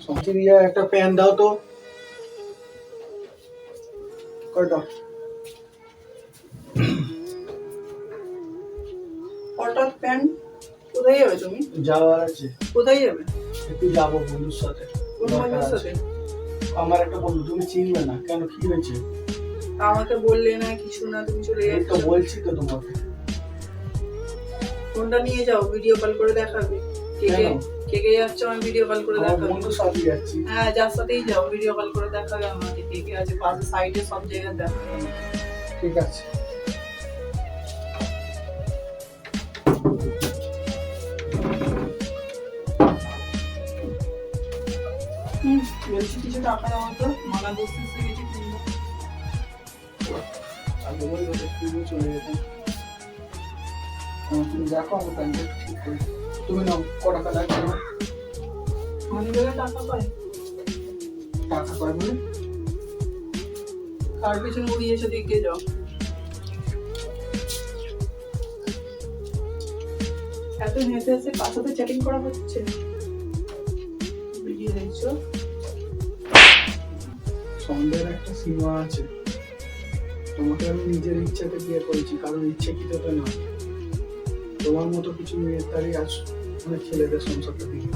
সঞ্চিরিয়া একটা প্যান দাও তো। কয়টা? হঠাৎ প্যান? কোথায় যাবে তুমি? যাওয়ার আছে। কোথায় যাবে? একটু যাবো বন্ধুর সাথে। কোন বন্ধুর সাথে? আমার একটা বন্ধু, তুমি চিনবে না কেন, কি হয়েছে? আমাকে বললে না, কিছু না, তুমি চলে এই যাচ্ছ। তো বলছি তো তোমাকে। ফোনটা নিয়ে যাও, ভিডিও কল করে দেখাবে। কে কে কেন? কে কে যাচ্ছ আমি ভিডিও কল করে আমার দেখাবে। বন্ধুর সাথে যাচ্ছি। হ্যাঁ, যার সাথেই যাও ভিডিও কল করে দেখাবে আমাকে কে কে আছে, পাশে সাইডে সব জায়গায় দেখাবে। ঠিক আছে। বলছি কিছু টাকা দাও তো, মালা বসতে এসে গেছি কিনবো। আমি বলবো যে তুমি চলে যেতাম। তুমি দেখো আমার প্যান্টটা ঠিক করে। তুমি নাও, ক টাকা লাগবে না? মানি ব্যাগে টাকা পাই? টাকা পাই মানে? কার পিছনে উড়িয়েছে দিকে যাও। এত হেঁটে এসে কার সাথে চ্যাটিং করা হচ্ছে? ভিডিও দেখছো? সন্দেহের একটা সীমা আছে। তোমাকে আমি নিজের ইচ্ছাতে বিয়ে করেছি, কারণ ইচ্ছাকৃতটা না। তোমার মতো কিছু মেয়ের তারই আজ অনেক ছেলেদের সংসারটা দিই।